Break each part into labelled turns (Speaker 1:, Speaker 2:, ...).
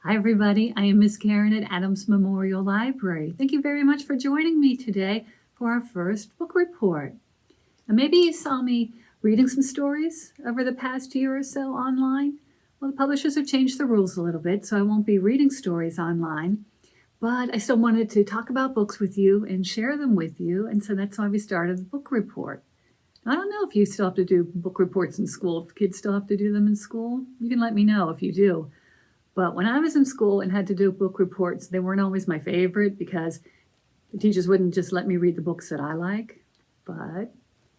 Speaker 1: Hi, everybody. I am Miss Karen at Adams Memorial Library. Thank you very much for joining me today for our first book report. Now, maybe you saw me reading some stories over the past year or so online. Well, the publishers have changed the rules a little bit, so I won't be reading stories online. But I still wanted to talk about books with you and share them with you, and so that's why we started the book report. I don't know if you still have to do book reports in school, if kids still have to do them in school. You can let me know if you do. But when I was in school and had to do book reports, they weren't always my favorite because the teachers wouldn't just let me read the books that I like. But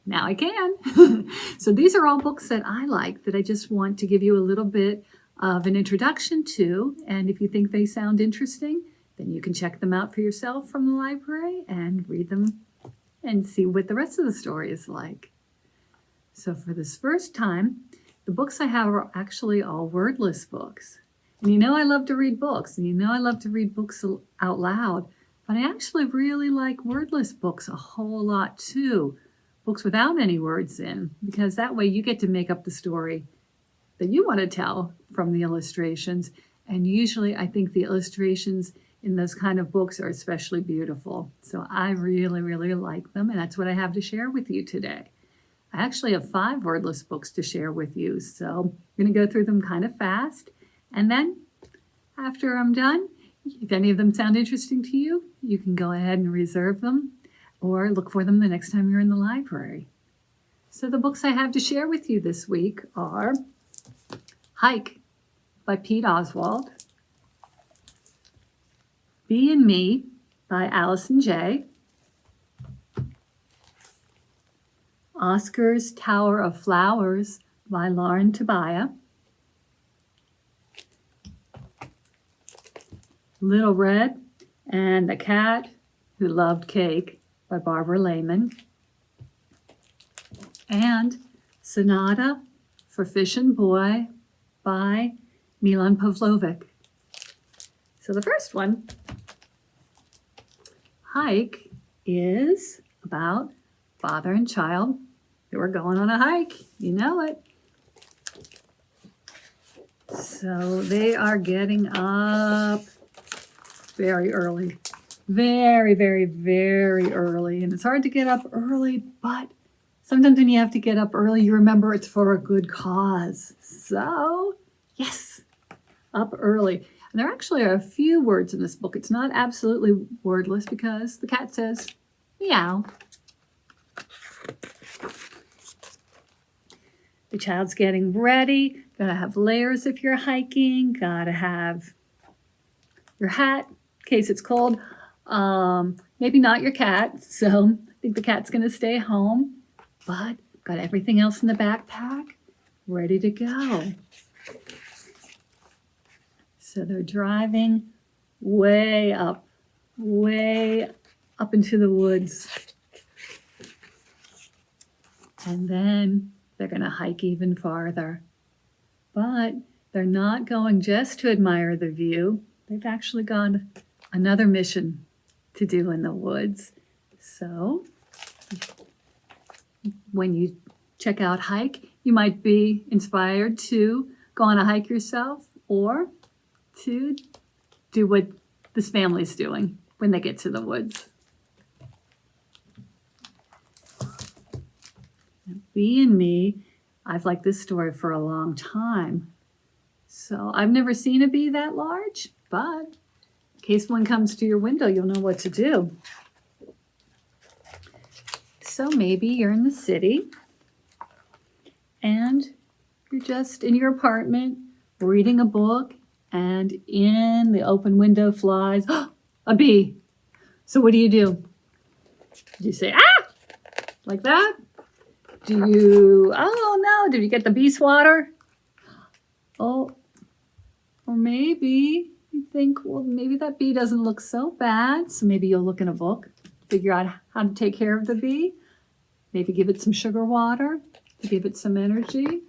Speaker 1: now I can. So these are all books that I like that I just want to give you a little bit of an introduction to. And if you think they sound interesting, then you can check them out for yourself from the library and read them and see what the rest of the story is like. So for this first time, the books I have are actually all wordless books. And you know I love to read books, and you know I love to read books out loud, but I actually really like wordless books a whole lot too. Books without any words in, because that way you get to make up the story that you want to tell from the illustrations. And usually I think the illustrations in those kind of books are especially beautiful. So I really, really like them, and that's what I have to share with you today. I actually have 5 wordless books to share with you, so I'm going to go through them kind of fast. And then after I'm done, if any of them sound interesting to you, you can go ahead and reserve them or look for them the next time you're in the library. So the books I have to share with you this week are Hike by Pete Oswald, Bee and Me by Alison Jay, Oscar's Tower of Flowers by Tobia, Little Red and the Cat Who Loved Cake by Barbara Lehman, and Sonata for Fish and Boy by Milan Pavlovic. So the first one, Hike, is about father and child who are going on a hike. You know it. So they are getting up very early. Very, very, very early. And it's hard to get up early, but sometimes when you have to get up early, you remember it's for a good cause. So, yes, up early. And there actually are a few words in this book. It's not absolutely wordless because the cat says, meow. The child's getting ready. Gotta have layers if you're hiking. Gotta have your hat in case it's cold. Maybe not your cat. So I think the cat's gonna stay home. But got everything else in the backpack ready to go. So they're driving way up into the woods. And then they're going to hike even farther. But they're not going just to admire the view. They've actually got another mission to do in the woods. So when you check out Hike, you might be inspired to go on a hike yourself or to do what this family's doing when they get to the woods. Bee and Me, I've liked this story for a long time. So I've never seen a bee that large, but in case one comes to your window, you'll know what to do. So maybe you're in the city and you're just in your apartment reading a book, and in the open window flies a bee. So what do? Do you say, ah, like that? Oh no, did you get the bee swatter? Oh, or maybe you think, well, maybe that bee doesn't look so bad. So maybe you'll look in a book, figure out how to take care of the bee. Maybe give it some sugar water to give it some energy.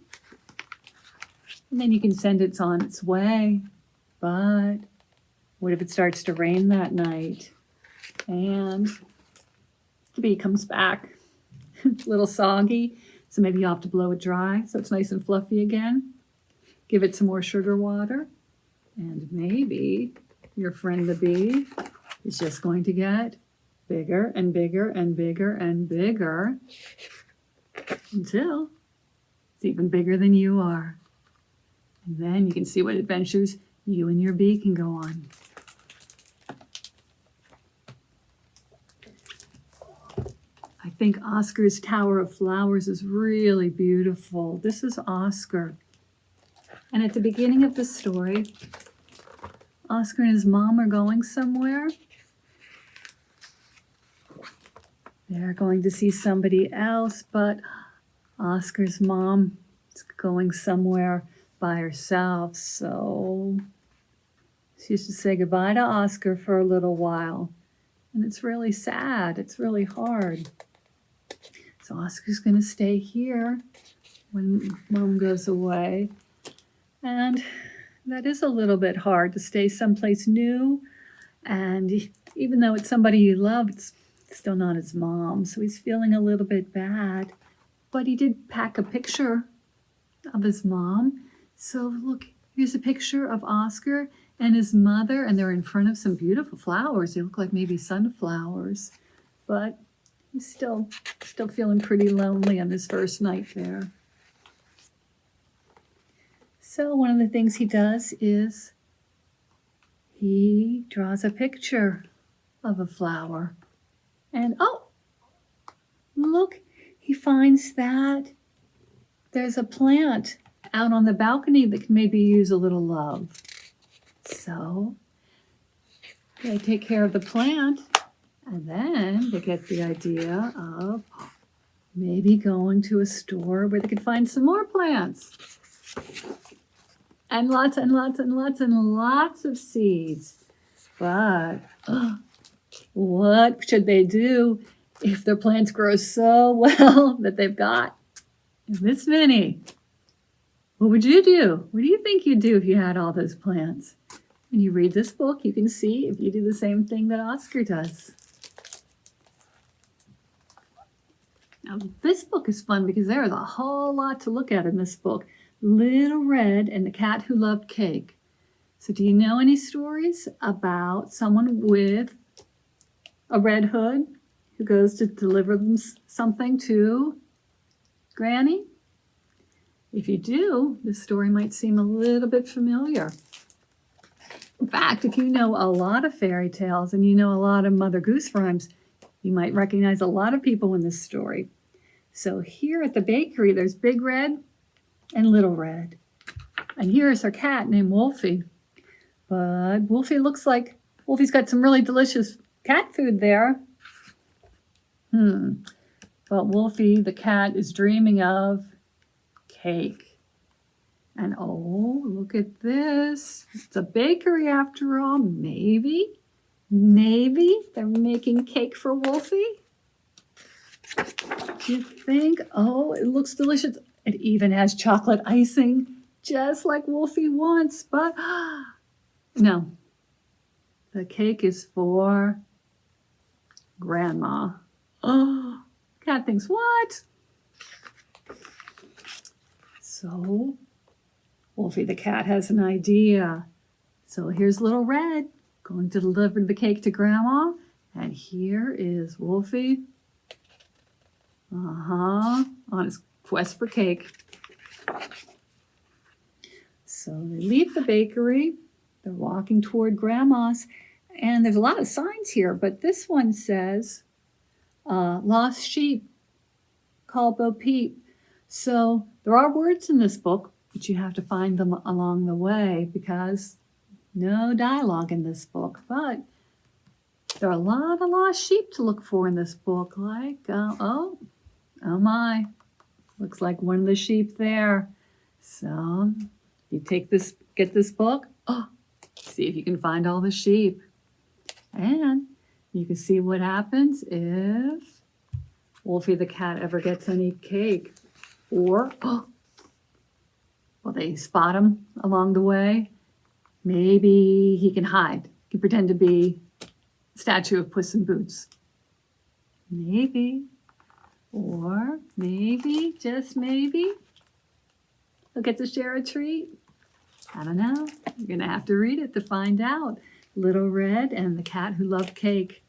Speaker 1: And then you can send it on its way. But what if it starts to rain that night and the bee comes back? It's a little soggy, so maybe you'll have to blow it dry so it's nice and fluffy again. Give it some more sugar water, and maybe your friend the bee is just going to get bigger and bigger and bigger and bigger until it's even bigger than you are. And then you can see what adventures you and your bee can go on. I think Oscar's Tower of Flowers is really beautiful. This is Oscar. And at the beginning of the story, Oscar and his mom are going somewhere. They're going to see somebody else, but Oscar's mom is going somewhere by herself, so she used to say goodbye to Oscar for a little while. And it's really sad. It's really hard. So Oscar's going to stay here when Mom goes away. And that is a little bit hard to stay someplace new. And even though it's somebody you love, it's still not his mom. So he's feeling a little bit bad. But he did pack a picture of his mom. So look, here's a picture of Oscar and his mother, and they're in front of some beautiful flowers. They look like maybe sunflowers, but he's still feeling pretty lonely on his first night there. So one of the things he does is he draws a picture of a flower. And oh, look, he finds that there's a plant out on the balcony that can maybe use a little love. So they take care of the plant, and then they get the idea of maybe going to a store where they could find some more plants. And lots and lots and lots and lots of seeds. But what should they do if their plants grow so well that they've got this many? What would you do? What do you think you'd do if you had all those plants? When you read this book, you can see if you do the same thing that Oscar does. Now, this book is fun because there is a whole lot to look at in this book. Little Red and the Cat Who Loved Cake. So do you know any stories about someone with a red hood who goes to deliver them something to Granny? If you do, this story might seem a little bit familiar. In fact, if you know a lot of fairy tales and you know a lot of Mother Goose rhymes, you might recognize a lot of people in this story. So here at the bakery, there's Big Red and Little Red. And here's her cat named Wolfie. But Wolfie looks like Wolfie's got some really delicious cat food there. But Wolfie, the cat, is dreaming of cake. And oh, look at this. It's a bakery after all. Maybe they're making cake for Wolfie. Do you think? Oh, it looks delicious. It even has chocolate icing, just like Wolfie wants. But no, the cake is for Grandma. Oh, cat thinks, what? So Wolfie the cat has an idea. So here's Little Red going to deliver the cake to Grandma. And here is Wolfie. On his quest for cake. So they leave the bakery. They're walking toward Grandma's. And there's a lot of signs here, but this one says, lost sheep, call Bo Peep. So there are words in this book, but you have to find them along the way because no dialogue in this book. But there are a lot of lost sheep to look for in this book. Like, oh my, looks like one of the sheep there. So you get this book. See if you can find all the sheep. And you can see what happens if Wolfie the cat ever gets any cake. Or, they spot him along the way. Maybe he can hide. He can pretend to be a statue of Puss in Boots. Maybe. Or maybe, just maybe, he'll get to share a treat. I don't know. You're going to have to read it to find out. Little Red and the Cat Who Loved Cake.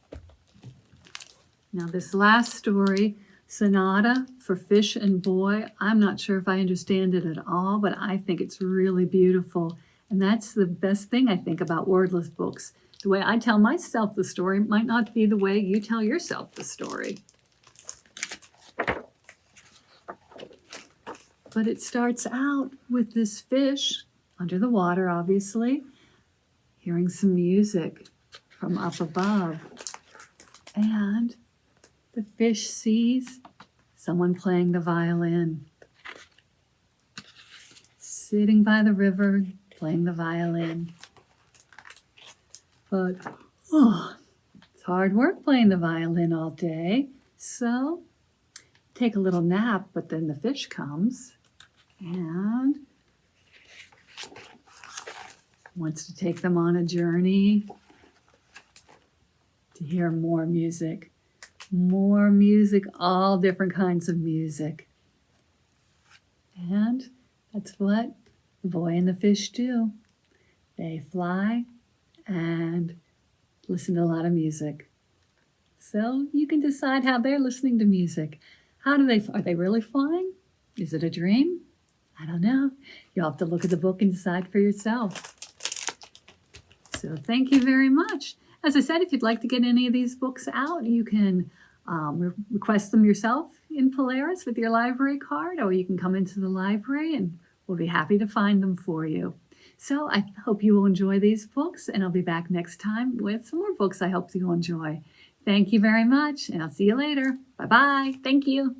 Speaker 1: Now this last story, Sonata for Fish and Boy, I'm not sure if I understand it at all, but I think it's really beautiful. And that's the best thing I think about wordless books. The way I tell myself the story might not be the way you tell yourself the story. But it starts out with this fish under the water, obviously, hearing some music from up above. And the fish sees someone playing the violin, sitting by the river, playing the violin. But, it's hard work playing the violin all day. So, take a little nap, but then the fish comes and wants to take them on a journey to hear more music. More music, all different kinds of music. And that's what the boy and the fish do. They fly and listen to a lot of music. So you can decide how they're listening to music. Are they really flying? Is it a dream? I don't know. You'll have to look at the book and decide for yourself. So thank you very much. As I said, if you'd like to get any of these books out, you can request them yourself in Polaris with your library card, or you can come into the library and we'll be happy to find them for you. So I hope you will enjoy these books, and I'll be back next time with some more books I hope you'll enjoy. Thank you very much, and I'll see you later. Bye-bye. Thank you.